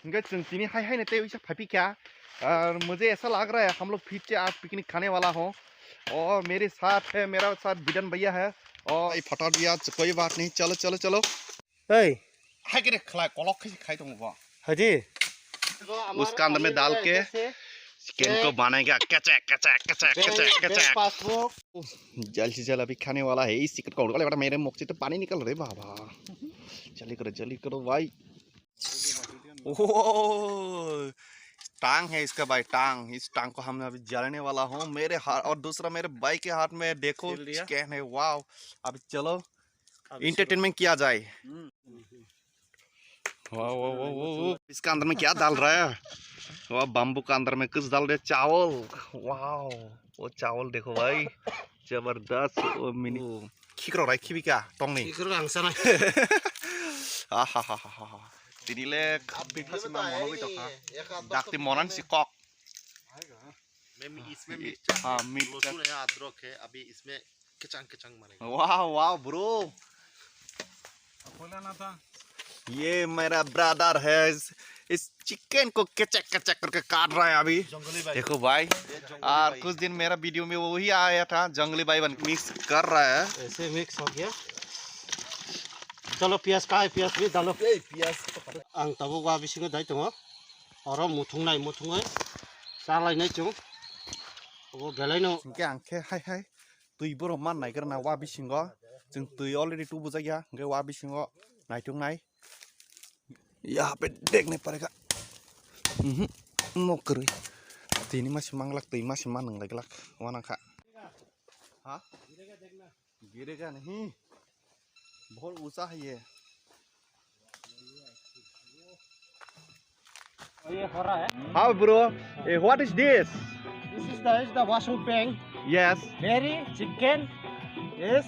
चीनी हाई नते भाई क्या। और मुझे ऐसा लग रहा है हम लोग फिर से आज पिकनिक खाने वाला हो। और मेरे साथ है, मेरा साथ बिडन भैया है। और फटा दिया कोई बात नहीं, चलो चलो चलो। हाई के खिलाए कलक खाई दूंगा हाजी उसका अंदर में डाल के चिकन को बनाएगा। कचा कचा कचा कचा कचा जल्द से जल्द अभी खाने वाला है इस चिकन को। बेटा मेरे मुख से तो पानी निकल रहे बाबा। जल्दी करो भाई। ओह टांग है इसका भाई, टांग। इस टांग को हम अभी जलाने वाला हूँ। मेरे हाथ और दूसरा मेरे भाई के हाथ में देखो चिकन है। वाह अभी चलो इंटरटेनमेंट किया जाए। वाह इसका अंदर में क्या डाल रहा है? वाह बम्बू का अंदर में कुछ डाल रहे चावल। वाह वो चावल देखो भाई जबरदस्त। वो मिनी खिकरो भाई खिबी क्या टोंग नहीं हा दिनिले खाबी खासी मा मोनो भी तो खा डाक्टी मोरन सिकॉक में इसमें हाँ लहसुन है अदरक है। अभी इसमें कचंग मारेगा। वाह ब्रो बोला ना था ये मेरा ब्रदर है। इस चिकन को कचक कचक करके काट रहा है अभी देखो भाई। और कुछ दिन मेरा वीडियो में वही आया था जंगली भाई बन मिक्स कर रहा है। ऐसे मिक्स हो गया। चलो पियाज का है, पियाज भी डालो। पियाज आं तब वा बिसिंग दाय दङ और मुथुंनाय जालायनाय जों वो गेलायनो के आंखे हाय तुई बर मान नायगर ना वा बिसिंग जों तुई ऑलरेडी टू बुझा गया के वा बिसिंग नायथुं नाय यहाँ पे देखने पड़ेगा। नौकरी तीन मासी मांगलक तुई मासी मान नंगलाक वाना खा। हाँ गिरेगा नहीं बहुत ऊंचा है ये हो रहा है। How bro? What is this? This is the washing pan. Yes. Very chicken is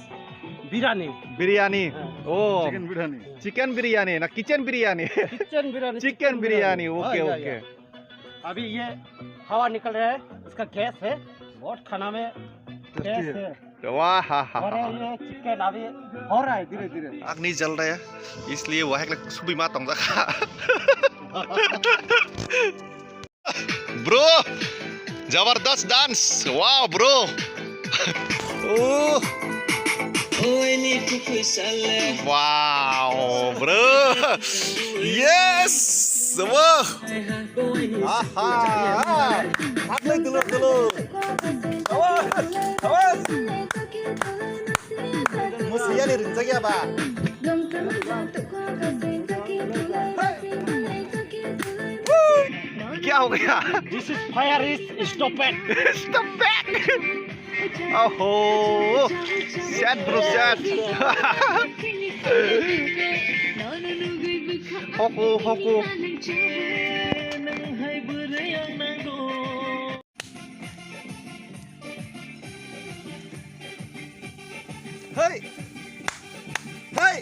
biryani. Biryani. Oh. Chicken biryani. Chicken biryani ना kitchen biryani. Kitchen biryani. Chicken biryani. Okay okay. अभी ये हवा निकल रहा है, इसका गैस है, बहुत खाना में गैस है। वाह हा हा। और ये चिकन अभी हो रहा है धीरे धीरे। आग नहीं जल रहा है इसलिए वह एक सुबह मात होगा। ब्रो जबरदस्त डांस। वाह ब्रो वाह ब्रो यस वाह dulu awas musia nih rinjak ya pak. क्या हो गया? This is fire is stop it. Stop it. ओहो sad bro sad. Hoku Hey hey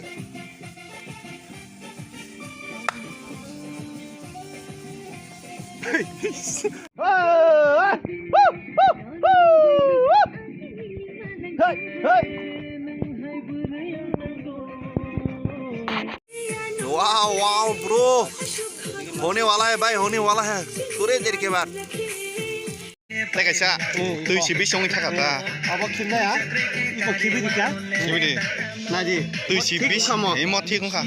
वाह ब्रो होने वाला है भाई, होने वाला है थोड़ी देर के बाद। कैसा तुई सिबी संग था का अब कितना है इको किबी क्या किबी ना जी तुई सिबी ए मथि कुंखा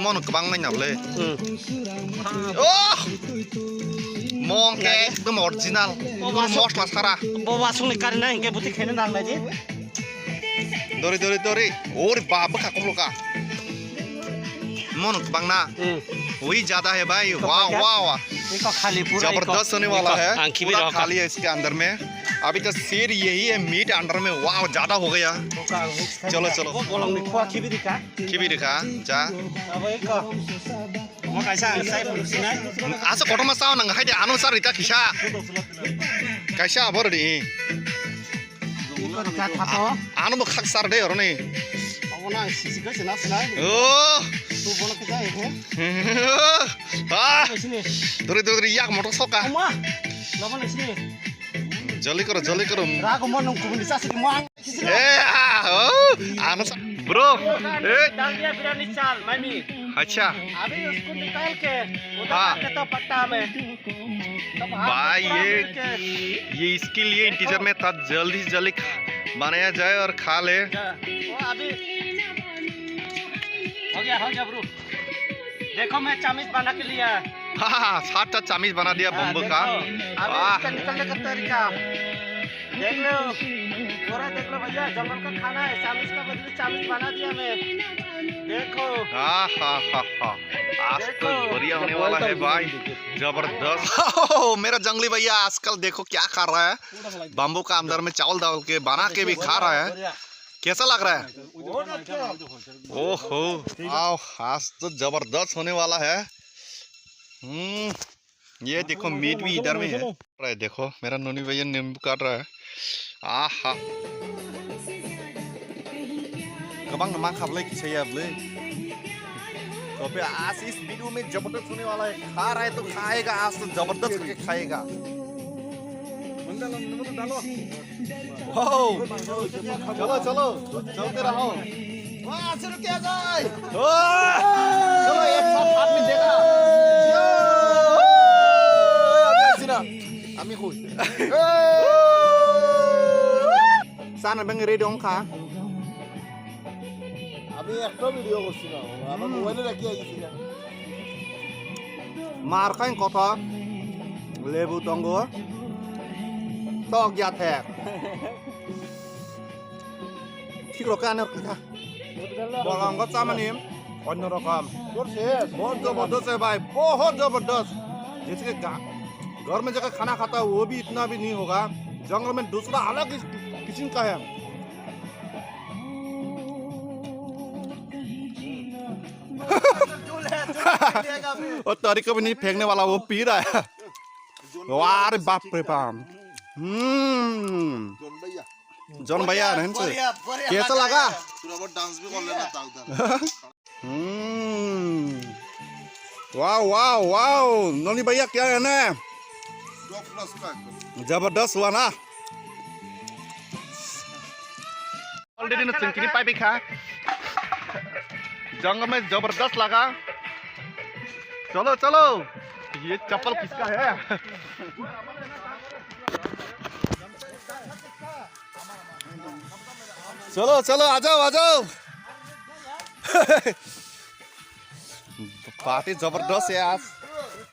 मन गोबां नायनाबले ओ मं के एकदम ओरिजिनल मस्ला सारा बाबा संग करना है के बुति खेने नाल जी दोरी और बाप का कमलका मन गोबां ना वही ज्यादा है भाई। वाह वाह खाली पूरा जबरदस्त होने वाला है, पूरा खाली है इसके अंदर में। अभी तो सिर यही है मीट अंदर में। वाह ज्यादा हो गया। चलो खिबी दिखा जा आसा कटमा साव नंग हाइदे अनुसार इता खिसा कैसा आबर दी आनु म खक सार दे और नहीं ओ दोरी याक मोटर सोका जल्दी करो ए आनु ब्रो ए डाल दिया बिरयानी चाल मामी अच्छा अभी उसको निकाल के उधर हाँ। रख देता पट्टा में तब हाथ भाई में पूरा ये मिल के ये इसके लिए इंटीजर में था जल्दी से जल्दी बनाया जाए और खा ले। वो अभी हो गया ब्रो। देखो मैं चामीज बना के लिया। हाँ 60 चामीज बना दिया हाँ, बम्बू देखो, का। अभी वाह। इसका निकलने का तरीका देख लो। पूरा देख लो भैया, जंगल का खाना है। चामीज का बदले चामीज बना दिया मैं। देखो हाँ हाँ हाँ हाँ आज तो देखो। बढ़िया होने वाला है भाई, जबरदस्त। ओह, मेरा जंगली भैया आजकल देखो क्या खा रहा है, बम्बू का अंदर में चावल डाल के बना के भी खा रहा है। कैसा लग रहा है? ओहो आओ आज तो जबरदस्त होने वाला है। ये देखो मीट भी इधर में है। देखो मेरा नोनी भैया नींबू काट रहा है। आहा कबांग नमा खाबले किसे याबले। तो फिर आज इस वीडियो में जबरदस्त होने वाला है। खा रहा है तो खाएगा, आज तो जबरदस्त करके खाएगा। चलो चलो चलते रहो। क्या जाए चलो एक साथ हाथ में देगा। আমি কই সানা বেং রেডি অংখা আমি একটা ভিডিও করছি না, আমার মোবাইলে রাখি আইছি না। মার খাই কথা লেবু তঙ্গ তক ইয়া থ্যাক ঠিক রকানের কথা বলংก็চামানি অন্য রকম তোর শেষ बहुत जबरदस्त है भाई, बहुत जबरदस्त। जैसे कि घर में जगह खाना खाता है वो भी इतना भी नहीं होगा, जंगल में दूसरा अलग किस्म का है। और तरीका भी नहीं फेंकने वाला, वो पी रहा है। वाह रे बाप रे बाप। জন ভাইয়া जॉन भैया रहन से कैसा लगा? তোর আবার ডান্স भी করলে না তাও দাও। वाह वाह वाह नोनी भैया क्या है ना, ডক প্লাস প্যাক जबरदस्त हुआ ना। ऑलरेडी ना चिंकिनी पाई भी खा, जंगल में जबरदस्त लगा। चलो चलो ये चप्पल किसका है? चलो चलो आ जाओ आ जाओ। पार्टी जबरदस्त है आज।